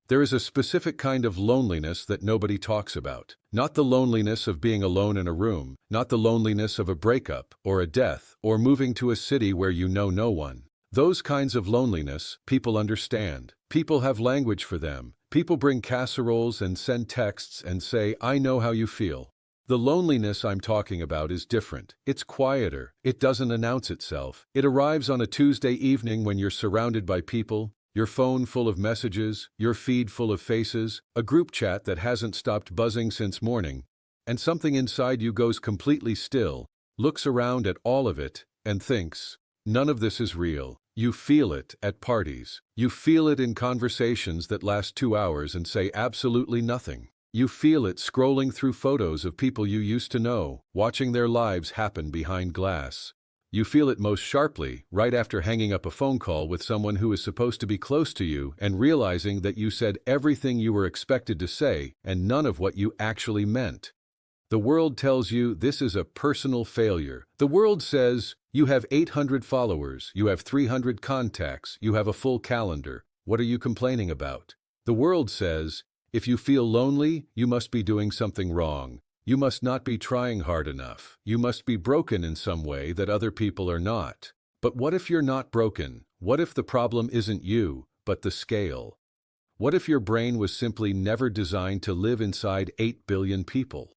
There is a specific kind of loneliness that nobody talks about. Not the loneliness of being alone in a room, not the loneliness of a breakup, or a death, or moving to a city where you know no one. Those kinds of loneliness, people understand. People have language for them. People bring casseroles and send texts and say, "I know how you feel." The loneliness I'm talking about is different. It's quieter. It doesn't announce itself. It arrives on a Tuesday evening when you're surrounded by people, your phone full of messages, your feed full of faces, a group chat that hasn't stopped buzzing since morning, and something inside you goes completely still, looks around at all of it, and thinks, none of this is real. You feel it at parties. You feel it in conversations that last 2 hours and say absolutely nothing. You feel it scrolling through photos of people you used to know, watching their lives happen behind glass. You feel it most sharply right after hanging up a phone call with someone who is supposed to be close to you and realizing that you said everything you were expected to say and none of what you actually meant. The world tells you this is a personal failure. The world says you have 800 followers, you have 300 contacts, you have a full calendar. What are you complaining about? The world says if you feel lonely, you must be doing something wrong. You must not be trying hard enough. You must be broken in some way that other people are not. But what if you're not broken? What if the problem isn't you, but the scale? What if your brain was simply never designed to live inside 8 billion people?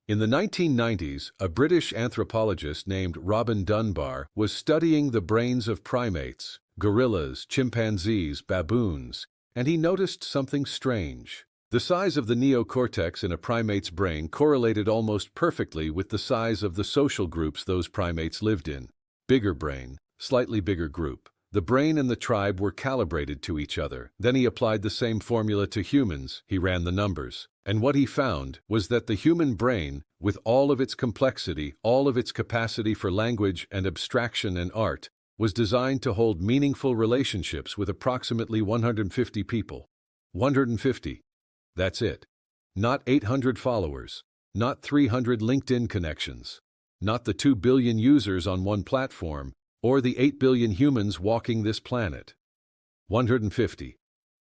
In the 1990s, a British anthropologist named Robin Dunbar was studying the brains of primates, gorillas, chimpanzees, baboons, and he noticed something strange. The size of the neocortex in a primate's brain correlated almost perfectly with the size of the social groups those primates lived in. Bigger brain, slightly bigger group. The brain and the tribe were calibrated to each other. Then he applied the same formula to humans. He ran the numbers. And what he found was that the human brain, with all of its complexity, all of its capacity for language and abstraction and art, was designed to hold meaningful relationships with approximately 150 people. 150. That's it. Not 800 followers. Not 300 LinkedIn connections. Not the 2 billion users on one platform, or the 8 billion humans walking this planet. 150.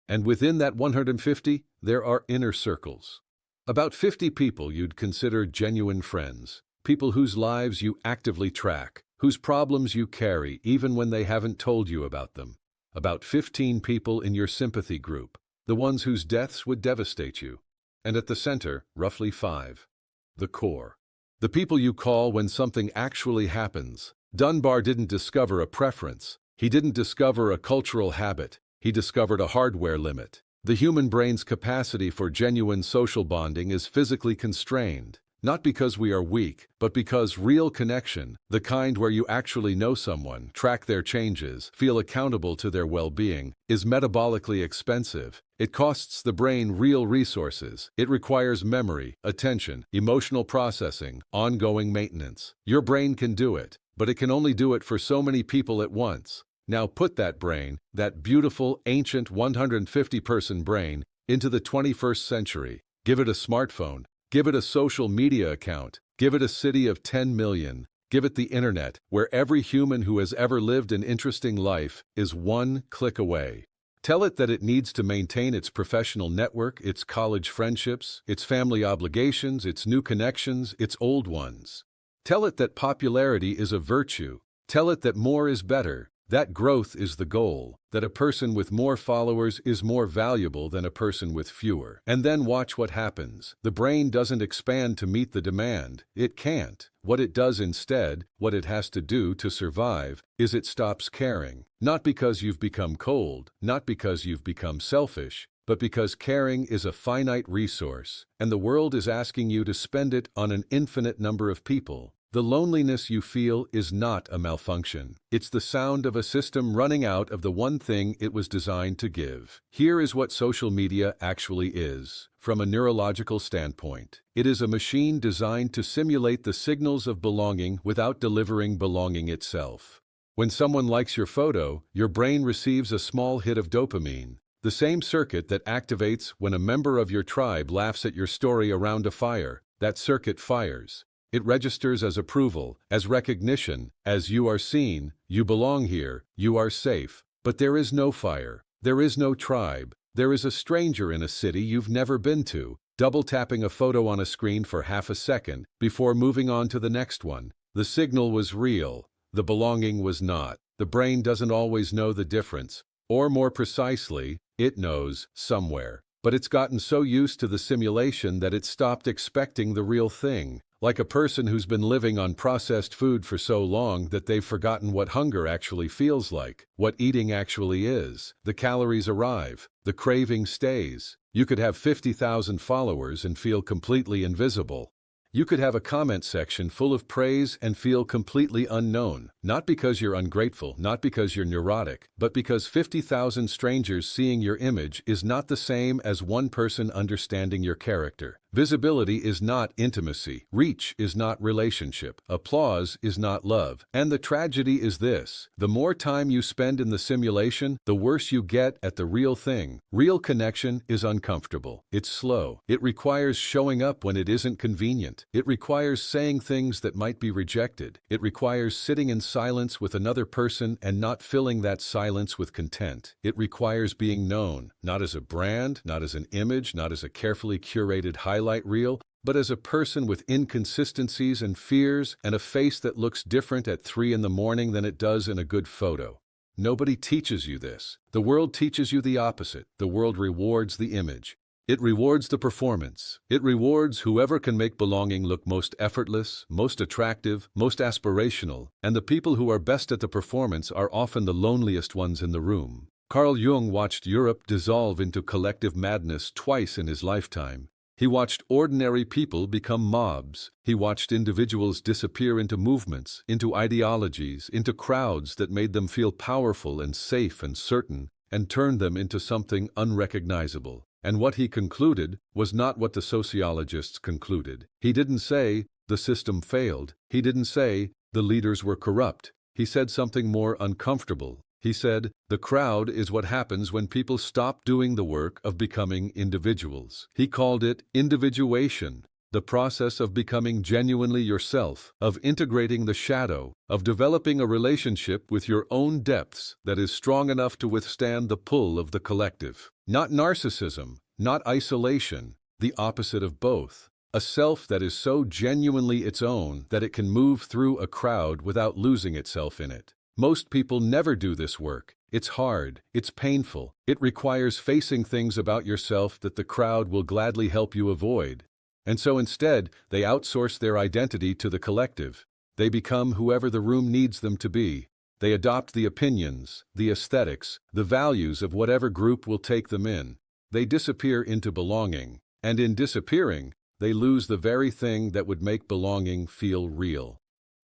And within that 150, there are inner circles. About 50 people you'd consider genuine friends, people whose lives you actively track, whose problems you carry even when they haven't told you about them. About 15 people in your sympathy group, the ones whose deaths would devastate you. And at the center, roughly 5. The core. The people you call when something actually happens. Dunbar didn't discover a preference. He didn't discover a cultural habit. He discovered a hardware limit. The human brain's capacity for genuine social bonding is physically constrained, not because we are weak, but because real connection, the kind where you actually know someone, track their changes, feel accountable to their well-being, is metabolically expensive. It costs the brain real resources. It requires memory, attention, emotional processing, ongoing maintenance. Your brain can do it, but it can only do it for so many people at once. Now put that brain, that beautiful, ancient 150-person brain, into the 21st century. Give it a smartphone. Give it a social media account. Give it a city of 10 million. Give it the internet, where every human who has ever lived an interesting life is one click away. Tell it that it needs to maintain its professional network, its college friendships, its family obligations, its new connections, its old ones. Tell it that popularity is a virtue. Tell it that more is better. That growth is the goal, that a person with more followers is more valuable than a person with fewer. And then watch what happens. The brain doesn't expand to meet the demand. It can't. What it does instead, what it has to do to survive, is it stops caring. Not because you've become cold, not because you've become selfish, but because caring is a finite resource, and the world is asking you to spend it on an infinite number of people. The loneliness you feel is not a malfunction. It's the sound of a system running out of the one thing it was designed to give. Here is what social media actually is, from a neurological standpoint. It is a machine designed to simulate the signals of belonging without delivering belonging itself. When someone likes your photo, your brain receives a small hit of dopamine, the same circuit that activates when a member of your tribe laughs at your story around a fire. That circuit fires. It registers as approval, as recognition, as you are seen, you belong here, you are safe. But there is no fire, there is no tribe, There is a stranger in a city you've never been to, double-tapping a photo on a screen for half a second before moving on to the next one. The signal was real. The belonging was not. The brain doesn't always know the difference. Or more precisely, it knows somewhere. But it's gotten so used to the simulation that it stopped expecting the real thing. Like a person who's been living on processed food for so long that they've forgotten what hunger actually feels like, what eating actually is. The calories arrive, the craving stays. You could have 50,000 followers and feel completely invisible. You could have a comment section full of praise and feel completely unknown, not because you're ungrateful, not because you're neurotic, but because 50,000 strangers seeing your image is not the same as one person understanding your character. Visibility is not intimacy. Reach is not relationship. Applause is not love. And the tragedy is this: the more time you spend in the simulation, the worse you get at the real thing. Real connection is uncomfortable. It's slow. It requires showing up when it isn't convenient. It requires saying things that might be rejected. It requires sitting in silence with another person and not filling that silence with content. It requires being known, not as a brand, not as an image, not as a carefully curated highlight reel, but as a person with inconsistencies and fears and a face that looks different at 3 in the morning than it does in a good photo. Nobody teaches you this. The world teaches you the opposite. The world rewards the image. It rewards the performance. It rewards whoever can make belonging look most effortless, most attractive, most aspirational, and the people who are best at the performance are often the loneliest ones in the room. Carl Jung watched Europe dissolve into collective madness twice in his lifetime. He watched ordinary people become mobs. He watched individuals disappear into movements, into ideologies, into crowds that made them feel powerful and safe and certain, and turned them into something unrecognizable. And what he concluded was not what the sociologists concluded. He didn't say the system failed. He didn't say the leaders were corrupt. He said something more uncomfortable. He said, the crowd is what happens when people stop doing the work of becoming individuals. He called it individuation, the process of becoming genuinely yourself, of integrating the shadow, of developing a relationship with your own depths that is strong enough to withstand the pull of the collective. Not narcissism, not isolation, the opposite of both. A self that is so genuinely its own that it can move through a crowd without losing itself in it. Most people never do this work. It's hard, it's painful, it requires facing things about yourself that the crowd will gladly help you avoid. And so instead, they outsource their identity to the collective. They become whoever the room needs them to be. They adopt the opinions, the aesthetics, the values of whatever group will take them in. They disappear into belonging. And in disappearing, they lose the very thing that would make belonging feel real.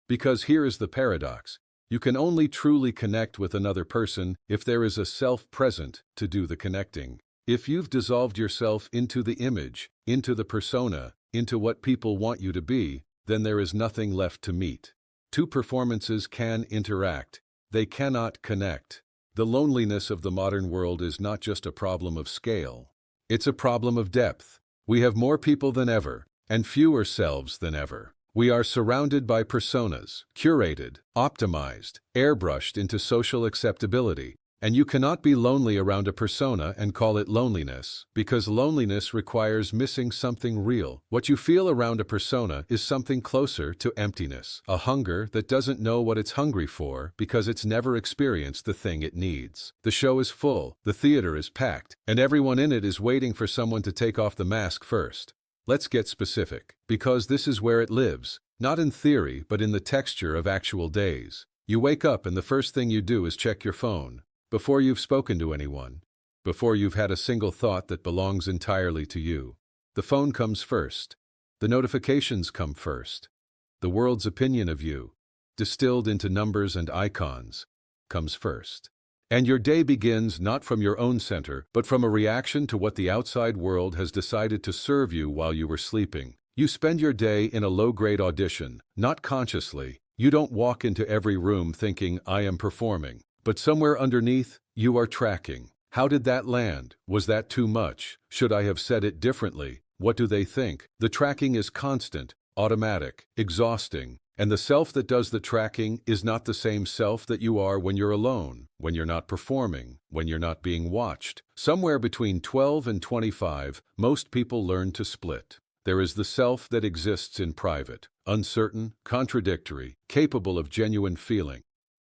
Because here is the paradox. You can only truly connect with another person if there is a self present to do the connecting. If you've dissolved yourself into the image, into the persona, into what people want you to be, then there is nothing left to meet. Two performances can interact. They cannot connect. The loneliness of the modern world is not just a problem of scale. It's a problem of depth. We have more people than ever, and fewer selves than ever. We are surrounded by personas, curated, optimized, airbrushed into social acceptability. And you cannot be lonely around a persona and call it loneliness, because loneliness requires missing something real. What you feel around a persona is something closer to emptiness, a hunger that doesn't know what it's hungry for because it's never experienced the thing it needs. The show is full, the theater is packed, and everyone in it is waiting for someone to take off the mask first. Let's get specific, because this is where it lives, not in theory but in the texture of actual days. You wake up and the first thing you do is check your phone. Before you've spoken to anyone, before you've had a single thought that belongs entirely to you. The phone comes first. The notifications come first. The world's opinion of you, distilled into numbers and icons, comes first. And your day begins not from your own center, but from a reaction to what the outside world has decided to serve you while you were sleeping. You spend your day in a low-grade audition, not consciously. You don't walk into every room thinking, I am performing. But somewhere underneath, you are tracking. How did that land? Was that too much? Should I have said it differently? What do they think? The tracking is constant, automatic, exhausting. And the self that does the tracking is not the same self that you are when you're alone, when you're not performing, when you're not being watched. Somewhere between 12 and 25, most people learn to split. There is the self that exists in private, uncertain, contradictory, capable of genuine feeling.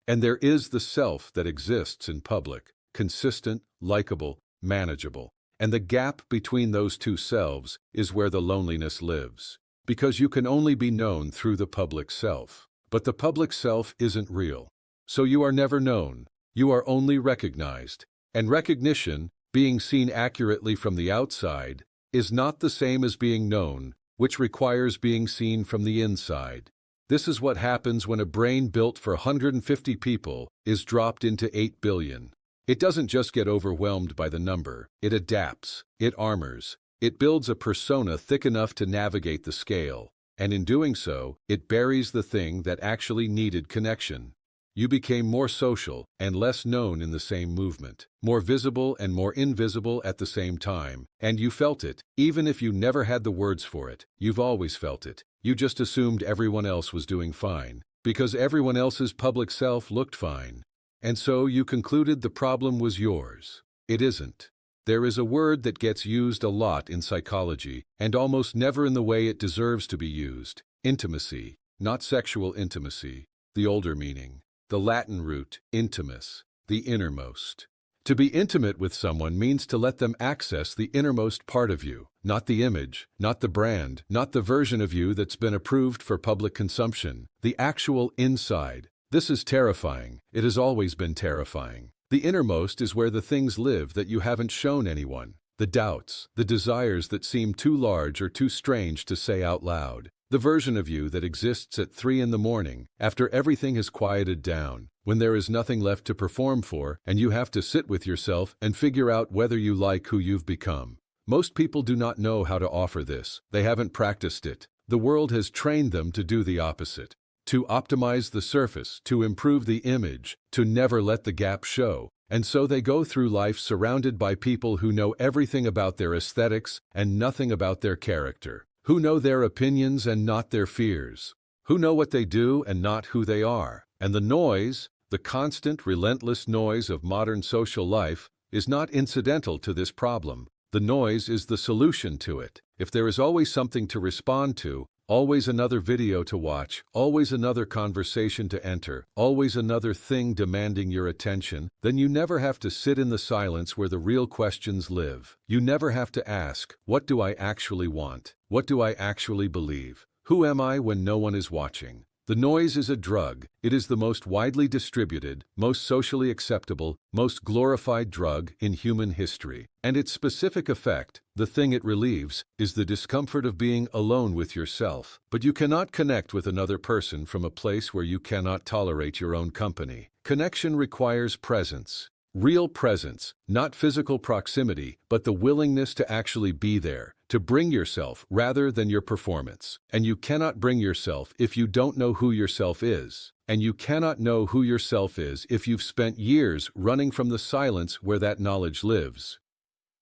And there is the self that exists in public, consistent, likable, manageable. And the gap between those two selves is where the loneliness lives. Because you can only be known through the public self. But the public self isn't real. So you are never known. You are only recognized. And recognition, being seen accurately from the outside, is not the same as being known, which requires being seen from the inside. This is what happens when a brain built for 150 people is dropped into 8 billion. It doesn't just get overwhelmed by the number. It adapts. It armors. It builds a persona thick enough to navigate the scale, and in doing so, it buries the thing that actually needed connection. You became more social and less known in the same movement, more visible and more invisible at the same time, and you felt it, even if you never had the words for it. You've always felt it. You just assumed everyone else was doing fine, because everyone else's public self looked fine. And so you concluded the problem was yours. It isn't. There is a word that gets used a lot in psychology, and almost never in the way it deserves to be used. Intimacy, not sexual intimacy, the older meaning. The Latin root, intimus, the innermost. To be intimate with someone means to let them access the innermost part of you, not the image, not the brand, not the version of you that's been approved for public consumption, the actual inside. This is terrifying. It has always been terrifying. The innermost is where the things live that you haven't shown anyone. The doubts, the desires that seem too large or too strange to say out loud. The version of you that exists at 3 in the morning, after everything has quieted down, when there is nothing left to perform for, and you have to sit with yourself and figure out whether you like who you've become. Most people do not know how to offer this. They haven't practiced it. The world has trained them to do the opposite. To optimize the surface, to improve the image, to never let the gap show. And so they go through life surrounded by people who know everything about their aesthetics and nothing about their character. Who know their opinions and not their fears. Who know what they do and not who they are. And the noise, the constant, relentless noise of modern social life, is not incidental to this problem. The noise is the solution to it. If there is always something to respond to, always another video to watch, always another conversation to enter, always another thing demanding your attention, then you never have to sit in the silence where the real questions live. You never have to ask, what do I actually want? What do I actually believe? Who am I when no one is watching? The noise is a drug. It is the most widely distributed, most socially acceptable, most glorified drug in human history. And its specific effect, the thing it relieves, is the discomfort of being alone with yourself. But you cannot connect with another person from a place where you cannot tolerate your own company. Connection requires presence. Real presence, not physical proximity, but the willingness to actually be there, to bring yourself rather than your performance. And you cannot bring yourself if you don't know who yourself is. And you cannot know who yourself is if you've spent years running from the silence where that knowledge lives.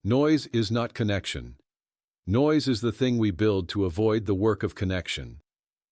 Noise is not connection. Noise is the thing we build to avoid the work of connection.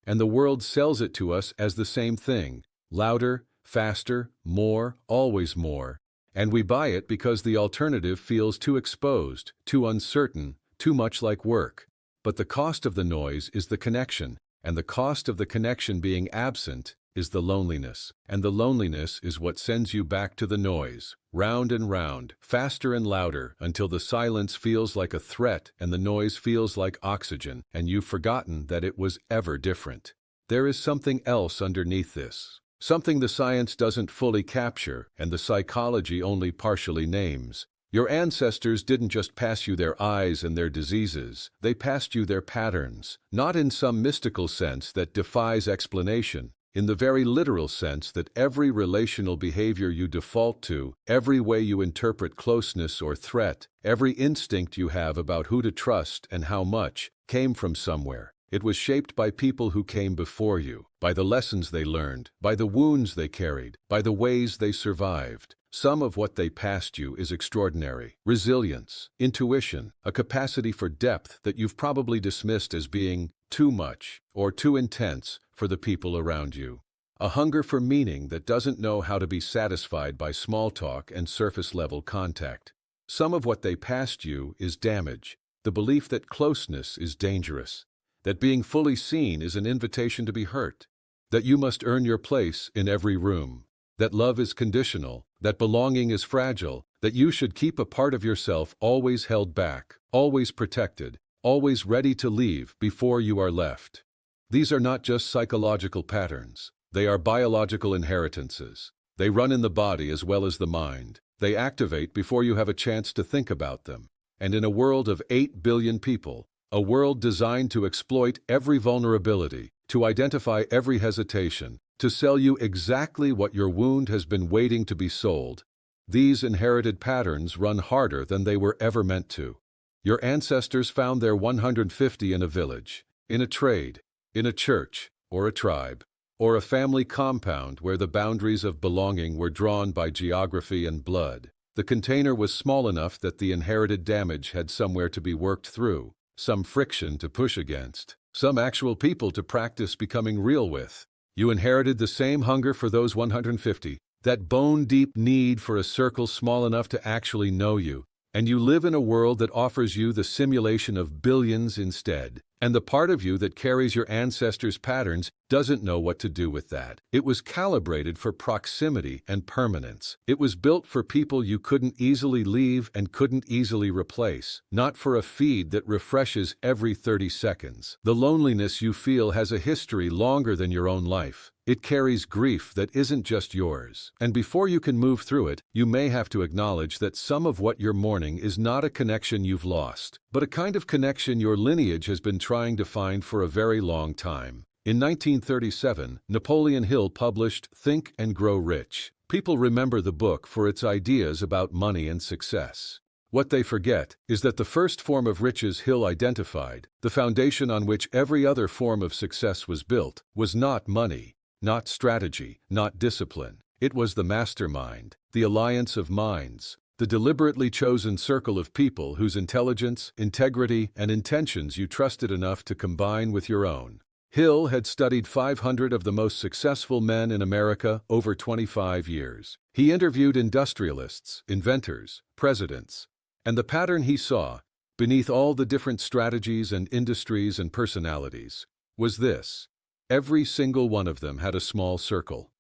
And the world sells it to us as the same thing. Louder, faster, more, always more. And we buy it because the alternative feels too exposed, too uncertain, too much like work. But the cost of the noise is the connection, and the cost of the connection being absent is the loneliness. And the loneliness is what sends you back to the noise, round and round, faster and louder, until the silence feels like a threat and the noise feels like oxygen, and you've forgotten that it was ever different. There is something else underneath this. Something the science doesn't fully capture and the psychology only partially names. Your ancestors didn't just pass you their eyes and their diseases, they passed you their patterns, not in some mystical sense that defies explanation, in the very literal sense that every relational behavior you default to, every way you interpret closeness or threat, every instinct you have about who to trust and how much, came from somewhere. It was shaped by people who came before you, by the lessons they learned, by the wounds they carried, by the ways they survived. Some of what they passed you is extraordinary. Resilience, intuition, a capacity for depth that you've probably dismissed as being too much or too intense for the people around you. A hunger for meaning that doesn't know how to be satisfied by small talk and surface-level contact. Some of what they passed you is damage, the belief that closeness is dangerous, that being fully seen is an invitation to be hurt, that you must earn your place in every room, that love is conditional, that belonging is fragile, that you should keep a part of yourself always held back, always protected, always ready to leave before you are left. These are not just psychological patterns. They are biological inheritances. They run in the body as well as the mind. They activate before you have a chance to think about them. And in a world of 8 billion people, a world designed to exploit every vulnerability, to identify every hesitation, to sell you exactly what your wound has been waiting to be sold, these inherited patterns run harder than they were ever meant to. Your ancestors found their 150 in a village, in a trade, in a church, or a tribe, or a family compound where the boundaries of belonging were drawn by geography and blood. The container was small enough that the inherited damage had somewhere to be worked through, some friction to push against, some actual people to practice becoming real with. You inherited the same hunger for those 150, that bone-deep need for a circle small enough to actually know you, and you live in a world that offers you the simulation of billions instead. And the part of you that carries your ancestors' patterns doesn't know what to do with that. It was calibrated for proximity and permanence. It was built for people you couldn't easily leave and couldn't easily replace, not for a feed that refreshes every 30 seconds. The loneliness you feel has a history longer than your own life. It carries grief that isn't just yours. And before you can move through it, you may have to acknowledge that some of what you're mourning is not a connection you've lost, but a kind of connection your lineage has been trying to find for a very long time. In 1937, Napoleon Hill published Think and Grow Rich. People remember the book for its ideas about money and success. What they forget is that the first form of riches Hill identified, the foundation on which every other form of success was built, was not money, not strategy, not discipline. It was the mastermind, the alliance of minds, the deliberately chosen circle of people whose intelligence, integrity, and intentions you trusted enough to combine with your own. Hill had studied 500 of the most successful men in America over 25 years. He interviewed industrialists, inventors, presidents, and the pattern he saw, beneath all the different strategies and industries and personalities, was this. Every single one of them had a small circle.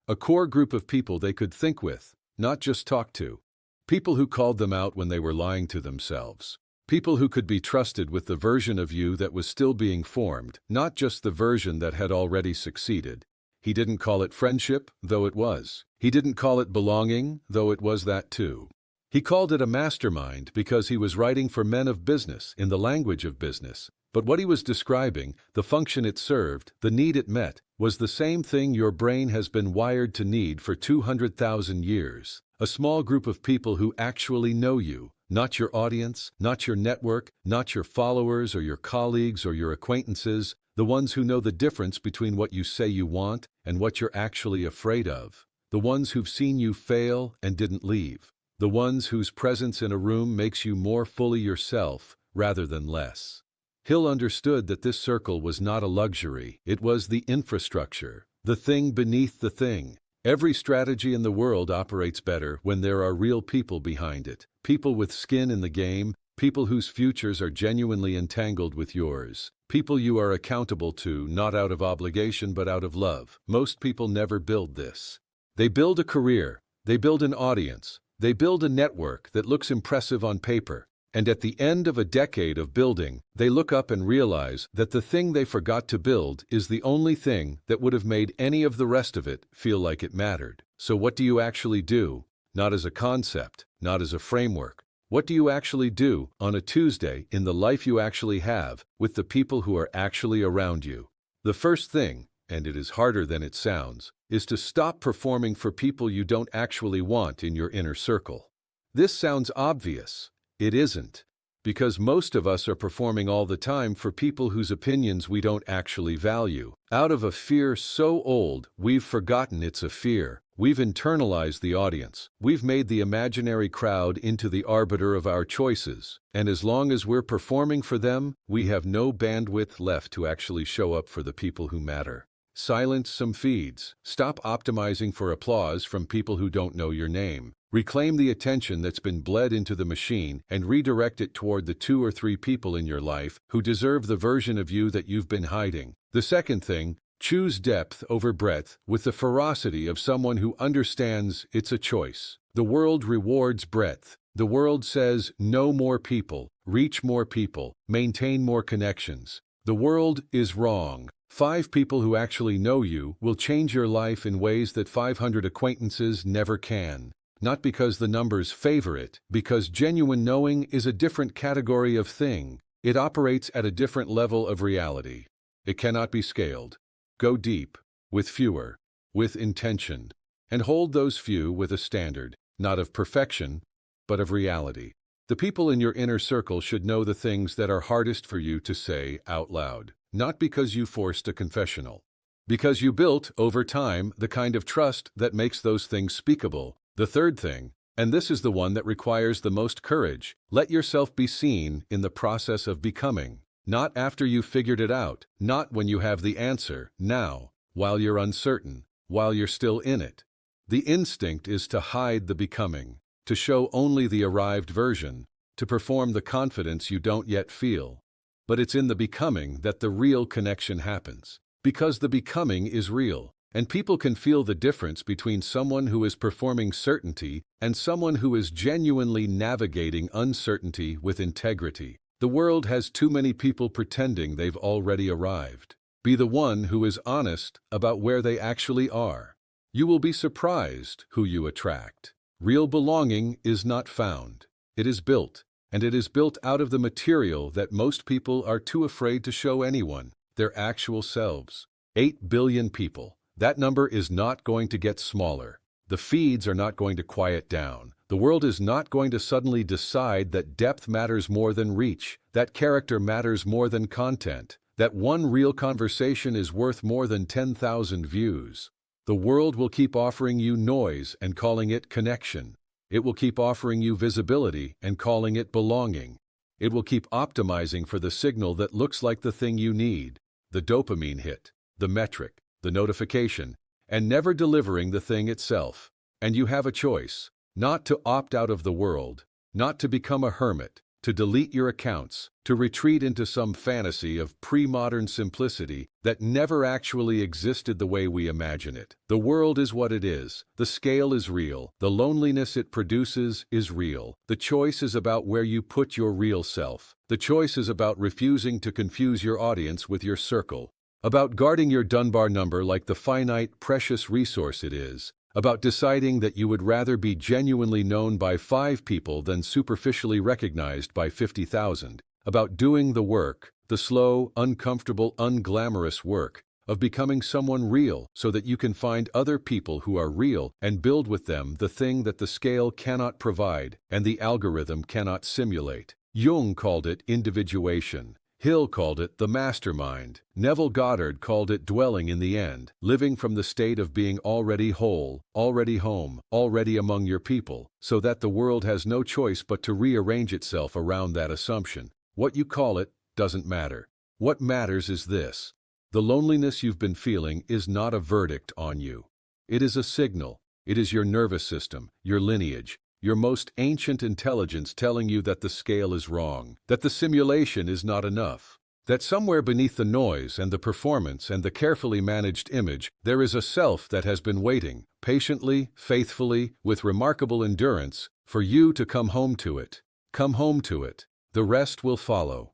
A core group of people they could think with, not just talk to. People who called them out when they were lying to themselves. People who could be trusted with the version of you that was still being formed, not just the version that had already succeeded. He didn't call it friendship, though it was. He didn't call it belonging, though it was that too. He called it a mastermind because he was writing for men of business in the language of business. But what he was describing, the function it served, the need it met, was the same thing your brain has been wired to need for 200,000 years. A small group of people who actually know you, not your audience, not your network, not your followers or your colleagues or your acquaintances, the ones who know the difference between what you say you want and what you're actually afraid of. The ones who've seen you fail and didn't leave. The ones whose presence in a room makes you more fully yourself rather than less. Hill understood that this circle was not a luxury, it was the infrastructure, the thing beneath the thing. Every strategy in the world operates better when there are real people behind it, people with skin in the game, people whose futures are genuinely entangled with yours, people you are accountable to not out of obligation but out of love. Most people never build this. They build a career, they build an audience, they build a network that looks impressive on paper. And at the end of a decade of building, they look up and realize that the thing they forgot to build is the only thing that would have made any of the rest of it feel like it mattered. So what do you actually do? Not as a concept, not as a framework. What do you actually do on a Tuesday in the life you actually have with the people who are actually around you? The first thing, and it is harder than it sounds, is to stop performing for people you don't actually want in your inner circle. This sounds obvious. It isn't, because most of us are performing all the time for people whose opinions we don't actually value. Out of a fear so old, we've forgotten it's a fear. We've internalized the audience. We've made the imaginary crowd into the arbiter of our choices. And as long as we're performing for them, we have no bandwidth left to actually show up for the people who matter. Silence some feeds. Stop optimizing for applause from people who don't know your name. Reclaim the attention that's been bled into the machine and redirect it toward the 2 or 3 people in your life who deserve the version of you that you've been hiding. The second thing, choose depth over breadth with the ferocity of someone who understands it's a choice. The world rewards breadth. The world says, know more people, reach more people, maintain more connections. The world is wrong. 5 people who actually know you will change your life in ways that 500 acquaintances never can. Not because the numbers favor it, because genuine knowing is a different category of thing. It operates at a different level of reality. It cannot be scaled. Go deep, with fewer, with intention, and hold those few with a standard, not of perfection, but of reality. The people in your inner circle should know the things that are hardest for you to say out loud. Not because you forced a confessional. Because you built, over time, the kind of trust that makes those things speakable. The third thing, and this is the one that requires the most courage, let yourself be seen in the process of becoming. Not after you've figured it out, not when you have the answer, now, while you're uncertain, while you're still in it. The instinct is to hide the becoming, to show only the arrived version, to perform the confidence you don't yet feel. But it's in the becoming that the real connection happens. Because the becoming is real, and people can feel the difference between someone who is performing certainty and someone who is genuinely navigating uncertainty with integrity. The world has too many people pretending they've already arrived. Be the one who is honest about where they actually are. You will be surprised who you attract. Real belonging is not found. It is built. And it is built out of the material that most people are too afraid to show anyone, their actual selves. 8 billion people. That number is not going to get smaller. The feeds are not going to quiet down. The world is not going to suddenly decide that depth matters more than reach, that character matters more than content, that one real conversation is worth more than 10,000 views. The world will keep offering you noise and calling it connection. It will keep offering you visibility and calling it belonging. It will keep optimizing for the signal that looks like the thing you need, the dopamine hit, the metric, the notification, and never delivering the thing itself. And you have a choice, not to opt out of the world, not to become a hermit, to delete your accounts, to retreat into some fantasy of pre-modern simplicity that never actually existed the way we imagine it. The world is what it is. The scale is real. The loneliness it produces is real. The choice is about where you put your real self. The choice is about refusing to confuse your audience with your circle. About guarding your Dunbar number like the finite, precious resource it is. About deciding that you would rather be genuinely known by 5 people than superficially recognized by 50,000. About doing the work, the slow, uncomfortable, unglamorous work, of becoming someone real so that you can find other people who are real and build with them the thing that the scale cannot provide and the algorithm cannot simulate. Jung called it individuation. Hill called it the mastermind. Neville Goddard called it dwelling in the end, living from the state of being already whole, already home, already among your people, so that the world has no choice but to rearrange itself around that assumption. What you call it doesn't matter. What matters is this. The loneliness you've been feeling is not a verdict on you. It is a signal. It is your nervous system, your lineage, your most ancient intelligence telling you that the scale is wrong, that the simulation is not enough, that somewhere beneath the noise and the performance and the carefully managed image, there is a self that has been waiting, patiently, faithfully, with remarkable endurance, for you to come home to it. Come home to it. The rest will follow.